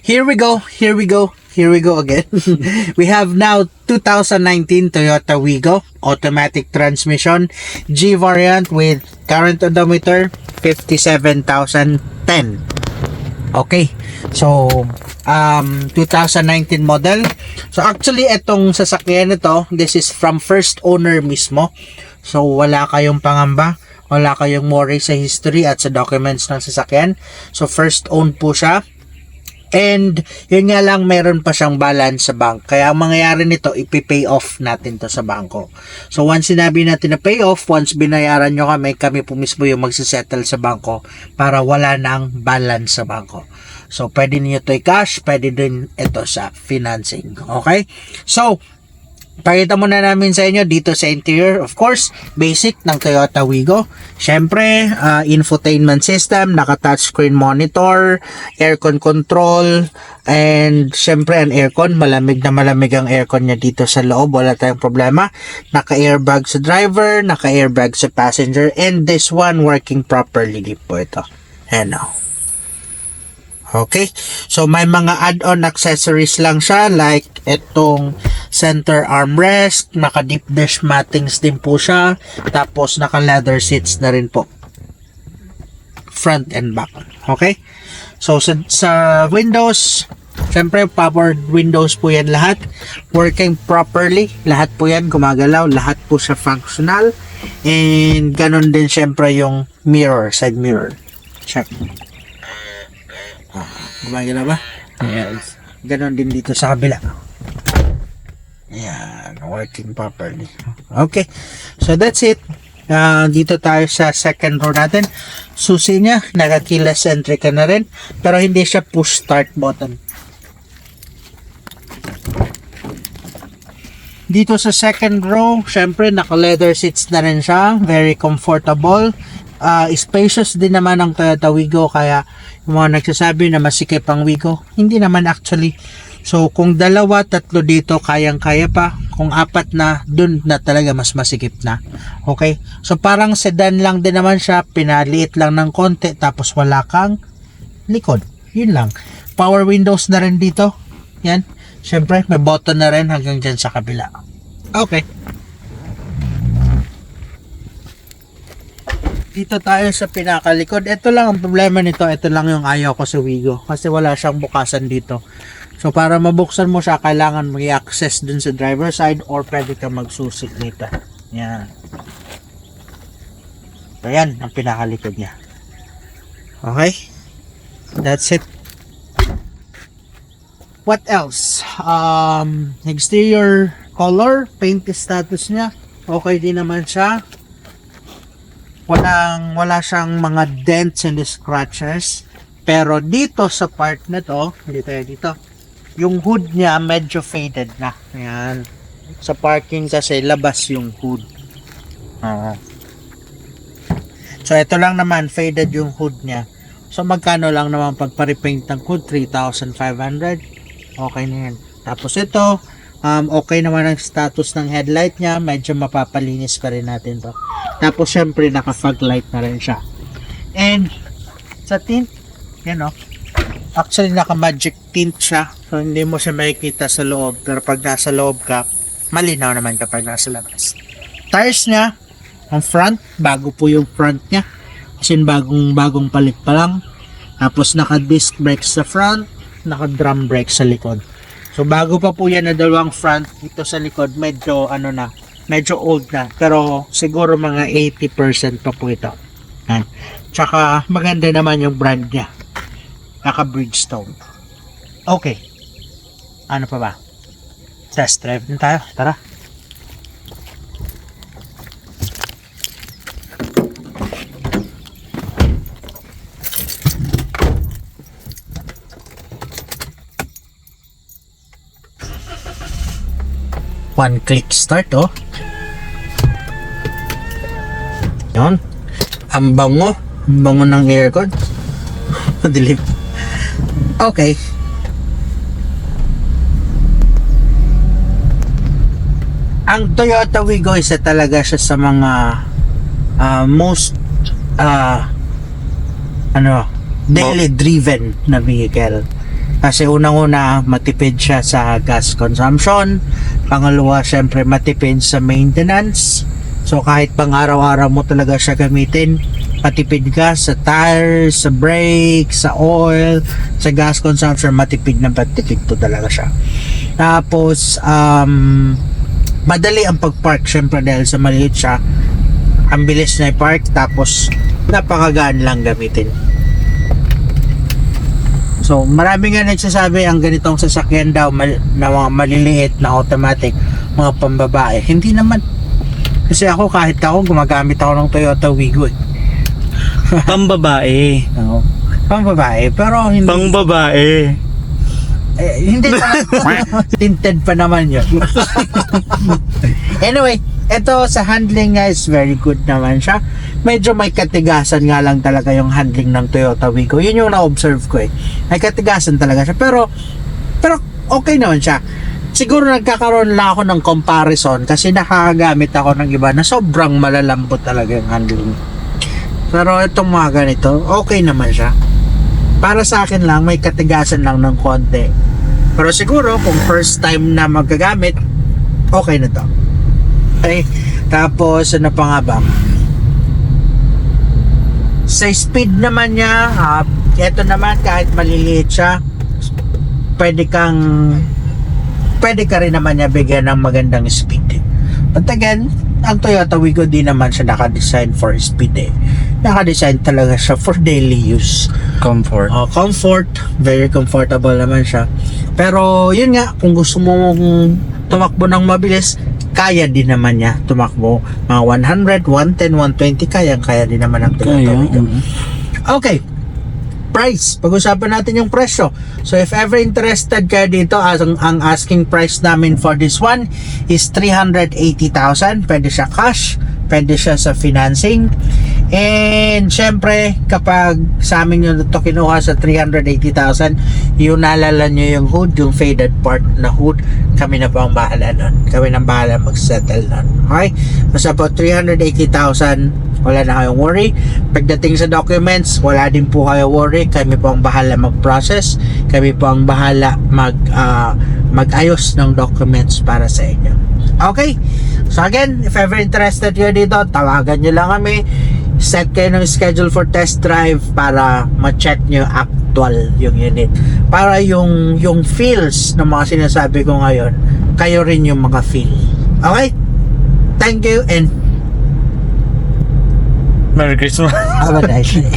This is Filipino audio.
Here we go again. We have now 2019 Toyota Wigo automatic transmission G variant with current odometer 57,010. Okay. So 2019 model. So actually itong sasakyan nito, this is from first owner mismo. So wala kayong pangamba, wala kayong worry sa history at sa documents ng sasakyan. So first owned po siya. And yun nga lang, meron pa siyang balance sa bank. Kaya ang mangyayari nito, ipipay off natin to sa bangko. So once sinabi natin na pay off, once binayaran nyo kami po mismo yung magsisettle sa bangko para wala nang balance sa bangko. So pwede niyo to i-cash, pwede din ito sa financing. Okay? So pakita muna namin sa inyo dito sa interior. Of course, basic ng Toyota Wigo. Syempre, infotainment system, naka-touchscreen monitor, aircon control, and syempre ang aircon, malamig na malamig ang aircon niya dito sa loob. Wala tayong problema. Naka-airbag sa driver, naka-airbag sa passenger, and this one working properly din po ito. Ano. Okay, so may mga add-on accessories lang siya like itong center armrest, naka deep dish mattings din po siya, tapos naka leather seats na rin po front and back. Okay, so sa windows, syempre powered windows po yan lahat, working properly, lahat po yan gumagalaw, lahat po siya functional, and ganun din syempre yung mirror, side mirror, check. Gumagalaw ba? Yes. Ganon din dito sa kabila. Yan, working properly. Okay, so that's it. Dito tayo sa second row natin. Susi niya, naka-keyless entry ka na rin, pero hindi siya push start button. Dito sa second row, syempre naka-leather seats na rin siya. Very comfortable. Spacious din naman ang Toyota Wigo, kaya yung mga nagsasabi na masikip ang Wigo, hindi naman actually. So kung dalawa, tatlo dito, kayang-kaya pa. Kung apat na, dun na talaga mas masikip na. Okay? So parang sedan lang din naman siya, pinaliit lang ng konti, tapos wala kang likod. Yun lang. Power windows na rin dito. Yan. Syempre, may button na rin hanggang dyan sa kabila. Okay. Dito tayo sa pinakalikod. Ito lang ang problema nito. Ito lang yung ayaw ko sa Wigo. Kasi wala siyang bukasan dito. So para mabuksan mo siya, kailangan mo i-access dun sa driver side or pwede ka magsusi dito. Yan. So yan ang pinakalikod niya. Okay. That's it. What else? Exterior color, paint status niya. Okay din naman siya. Wala siyang mga dents and scratches. Pero dito sa part na to, dito, yung hood niya medyo faded na. Ayan. Sa parking kasi labas yung hood. So ito lang naman, faded yung hood niya. So magkano lang naman pagpa-repaint ng hood? 3,500. Okay na yan. Tapos ito, okay naman ang status ng headlight niya. Medyo mapapalinis pa rin natin to. Tapos syempre naka-fog light na rin siya. And sa tint, yan o. Actually naka-magic tint siya. So hindi mo siya makikita sa loob. Pero pag nasa loob ka, malinaw naman kapag nasa labas. Tires niya, ang front, bago po yung front niya. Kasi bagong palit pa lang. Tapos naka-disc brakes sa front, naka-drum brakes sa likod. So bago pa po yan na dalawang front, ito sa likod medyo medyo old na, pero siguro mga 80% pa po ito. Tsaka maganda naman yung brand niya, naka Bridgestone. Okay, ano pa ba? Test drive din tayo, tara. One click start, oh. Yun. Ang bango ng aircon. Madilim. Okay. Ang Toyota Wigo isa talaga siya sa mga most daily driven na vehicle. Kasi unang-una, matipid siya sa gas consumption. Pangalawa, syempre matipid sa maintenance. So kahit pang araw-araw mo talaga siya gamitin, matipid ka sa tires, sa brakes, sa oil, sa gas consumption, matipid to talaga siya. Tapos, madali ang pag-park syempre dahil sa maliit siya. Ang bilis na i-park, tapos napakagaan lang gamitin. So, marami nga nagsasabi ang ganitong sasakyan daw na mga maliliit na automatic, mga pambabae. Hindi naman. Kasi ako, kahit ako, gumagamit ako ng Toyota Wigo eh. Pambabae. Oo. Pambabae, pero hindi. Pangbabae. Hindi talaga. Tinted pa naman yun. Anyway, ito sa handling nga is very good naman siya. Medyo may katigasan nga lang talaga yung handling ng Toyota Wigo. Yun yung na-observe ko eh. May katigasan talaga siya. Pero okay naman siya. Siguro nagkakaroon lang ako ng comparison kasi nakakagamit ako ng iba na sobrang malalambot talaga yung handling. Pero itong mga ganito, okay naman siya. Para sa akin lang, may katigasan lang ng konti. Pero siguro, kung first time na magagamit, okay na to. Okay? Tapos, ano pa nga ba? Sa speed naman niya, ito naman, kahit maliliit siya, pwede ka rin naman niya bigyan ng magandang speed. But again, ang Toyota Wigo di naman siya naka-design for speed eh. Naka-design talaga siya for daily use. Comfort. Comfort, very comfortable naman siya. Pero yun nga, kung gusto mo tumakbo ng mabilis, kaya din naman niya tumakbo. Mga 100, 110, 120, kaya din naman ang Toyota Wigo. Okay. Price. Pag-usapan natin yung presyo. So if ever interested kayo dito, ang asking price namin for this one is 380,000. Pwede siya cash, pwede siya sa financing. And syempre, kapag sa amin nyo ito kinuha sa 380,000, yung nalala nyo yung hood, yung faded part na hood, kami na po ang bahala nun. Kami na bahala mag-settle nun. Okay? So about 380,000, wala na kayong worry. Pagdating sa documents, wala din po kayo worry. Kami po ang bahala mag-process. Kami po ang bahala mag-ayos ng documents para sa inyo. Okay? So again, if ever interested kayo dito, tawagan nyo lang kami. Set kayo ng schedule for test drive para ma-check nyo actual yung unit. Para yung feels ng mga sinasabi ko ngayon, kayo rin yung mga feel. Okay? Thank you and Merry Christmas. have a nice day.